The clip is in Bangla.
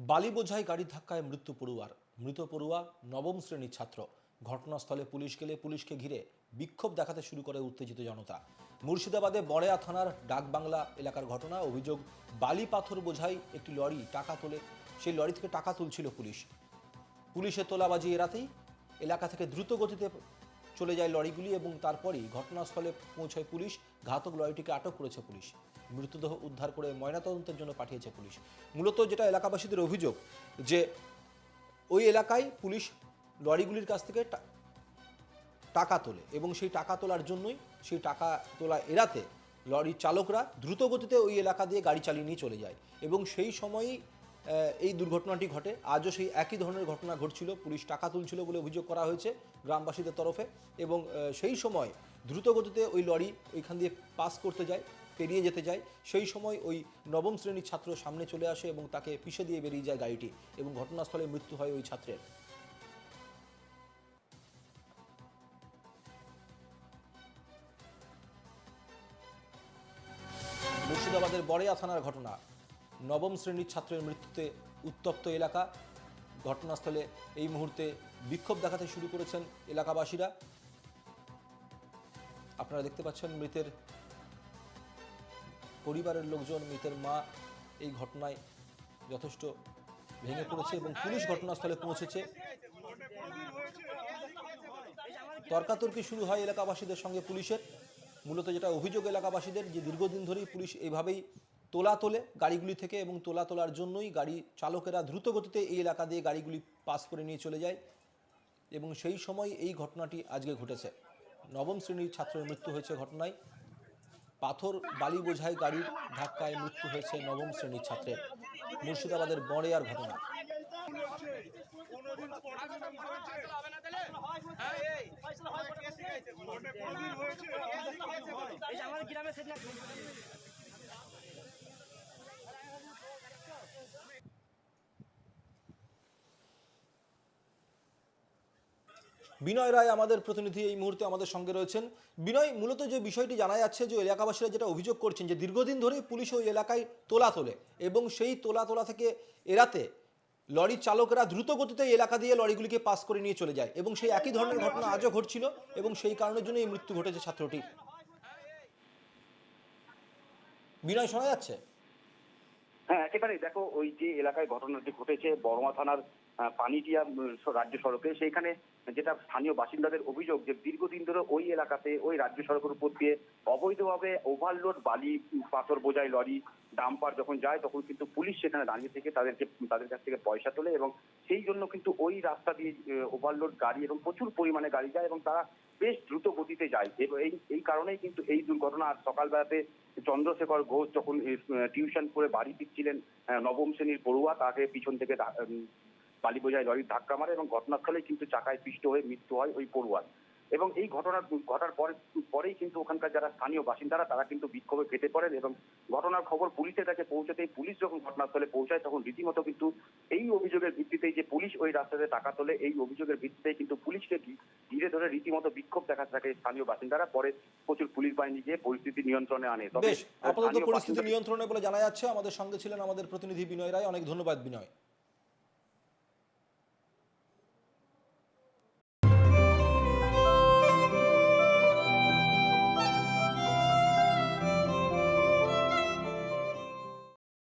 বালি বোঝাই গাড়ির ধাক্কায় মৃত্যু পড়ুয়ার। মৃত পড়ুয়া নবম শ্রেণীর ছাত্র। ঘটনাস্থলে পুলিশ গেলে পুলিশকে ঘিরে বিক্ষোভ দেখাতে শুরু করে উত্তেজিত জনতা। মুর্শিদাবাদে বড়েয়া থানার ডাকবাংলা এলাকার ঘটনা। অভিযোগ, বালি পাথর বোঝাই একটি লরি টাকা তোলে, সেই লরি থেকে টাকা তুলছিল পুলিশ। পুলিশের তোলাবাজি এড়াতেই এলাকা থেকে দ্রুত গতিতে চলে যায় লরিগুলি এবং তারপরই ঘটনাস্থলে পৌঁছায় পুলিশ। ঘাতক লরিটিকে আটক করেছে পুলিশ। মৃতদেহ উদ্ধার করে ময়নাতদন্তের জন্য পাঠিয়েছে পুলিশ। মূলত যেটা এলাকাবাসীদের অভিযোগ, যে ওই এলাকায় পুলিশ লরিগুলির কাছ থেকে টাকা তোলে এবং সেই টাকা তোলার জন্যই, সেই টাকা তোলা এড়াতে লরির চালকরা দ্রুত গতিতে ওই এলাকা দিয়ে গাড়ি চালিয়ে নিয়ে চলে যায় এবং সেই সময়ই এই দুর্ঘটনাটি ঘটে। আজও সেই একই ধরনের ঘটনা ঘটছিল, পুলিশ টাকা তুলছিল বলে অভিযোগ করা হয়েছে গ্রামবাসীদের তরফে এবং সেই সময় দ্রুত গতিতে ওই লরি ওইখান দিয়ে পাস করতে যায়, পেরিয়ে যেতে যায়। সেই সময় ওই নবম শ্রেণীর ছাত্র সামনে চলে আসে এবং তাকে পিষে দিয়ে বেরিয়ে যায় গাড়িটি এবং ঘটনাস্থলে মৃত্যু হয় ওই ছাত্রের। মুর্শিদাবাদের বড়েয়া থানার ঘটনা। নবম শ্রেণীর ছাত্রের মৃত্যুতে উত্তপ্ত এলাকা। ঘটনাস্থলে এই মুহূর্তে বিক্ষোভ দেখাতে শুরু করেছেন এলাকাবাসীরা। আপনারা দেখতে পাচ্ছেন মৃতের পরিবারের লোকজন, মৃতের মা এই ঘটনায় যথেষ্ট ভেঙে পড়েছে এবং পুলিশ ঘটনাস্থলে পৌঁছেছে। তর্কাতর্কি শুরু হয় এলাকাবাসীদের সঙ্গে পুলিশের। মূলত যেটা অভিযোগ এলাকাবাসীদের, যে দীর্ঘদিন ধরেই পুলিশ এইভাবেই তোলা তোলে গাড়িগুলি থেকে এবং তোলা তোলার জন্যই গাড়ি চালকেরা দ্রুত গতিতে এই এলাকা দিয়ে গাড়িগুলি পাস করে নিয়ে চলে যায় এবং সেই সময় এই ঘটনাটি আজকে ঘটেছে। নবম শ্রেণীর ছাত্রের মৃত্যু হয়েছে ঘটনায়। পাথর বালি বোঝাই গাড়ির ধাক্কায় মৃত্যু হয়েছে নবম শ্রেণীর ছাত্রের। মুর্শিদাবাদের বড়েয়ার ঘটনা। বিনয় রায় আমাদের প্রতিনিধি এই মুহূর্তে আমাদের সঙ্গে রয়েছেন। বিনয়, মূলত যে বিষয়টি জানা যাচ্ছে, যে এলাকাবাসীরা যেটা অভিযোগ করছেন, যে দীর্ঘদিন ধরেই পুলিশ ওই এলাকায় তোলা তোলে এবং সেই তোলা থেকে এড়াতে লরির চালকরা দ্রুত গতিতে এই এলাকা দিয়ে লরিগুলিকে পাস করে নিয়ে চলে যায় এবং সেই একই ধরনের ঘটনা আজও ঘটছিল এবং সেই কারণের জন্য এই মৃত্যু ঘটেছে ছাত্রটি। বিনয়, শোনা যাচ্ছে? হ্যাঁ, একেবারেই। দেখো, ওই যে এলাকায় ঘটনাটি ঘটেছে বড়মা থানার পানিটিয়া রাজ্য সড়কে, সেইখানে যেটা স্থানীয় বাসিন্দাদের অভিযোগ, যে দীর্ঘদিন ধরে ওই এলাকাতে ওই রাজ্য সড়কের উপর দিয়ে অবৈধভাবে ওভারলোড বালি পাথর বোঝাই লরি ডাম্পার যখন যায়, তখন কিন্তু পুলিশ সেখানে দাঁড়িয়ে থেকে তাদের কাছ থেকে পয়সা তোলে এবং সেই জন্য কিন্তু ওই রাস্তা দিয়ে ওভারলোড গাড়ি এবং প্রচুর পরিমাণে গাড়ি যায় এবং তারা বেশ দ্রুত গতিতে যায় এবং এই কারণেই কিন্তু এই দুর্ঘটনা। আর সকালবেলাতে চন্দ্রশেখর ঘোষ যখন টিউশন করে বাড়ি ফিরছিলেন, নবম শ্রেণীর পড়ুয়া, তাকে পিছন থেকে বালি বোঝাই লরির ধাক্কা মারে এবং ঘটনাস্থলেই কিন্তু চাকায় পিষ্ট হয়ে মৃত্যু হয় ওই পড়ুয়ার। এবং এই ঘটার পরেই কিন্তু ওখানকার যারা স্থানীয় বাসিন্দারা, তারা কিন্তু বিক্ষোভে ফেটে পড়েন এবং ঘটনার খবর পুলিশের কাছে পৌঁছতেই পুলিশ যখন ঘটনাস্থলে পৌঁছায়, তখন রীতিমতো কিন্তু এই অভিযোগের ভিত্তিতেই, যে পুলিশ ওই রাস্তাতে টাকা তোলে, এই অভিযোগের ভিত্তিতেই কিন্তু পুলিশকে ঘিরে ধরে রীতিমতো বিক্ষোভ দেখাতে থাকে স্থানীয় বাসিন্দারা। পরে প্রচুর পুলিশ বাহিনী গিয়ে পরিস্থিতি নিয়ন্ত্রণে আনে। বেশ, আপাতত পরিস্থিতি নিয়ন্ত্রণে বলে জানা যাচ্ছে। আমাদের সঙ্গে ছিলেন আমাদের প্রতিনিধি বিনয় রায়। অনেক ধন্যবাদ বিনয়।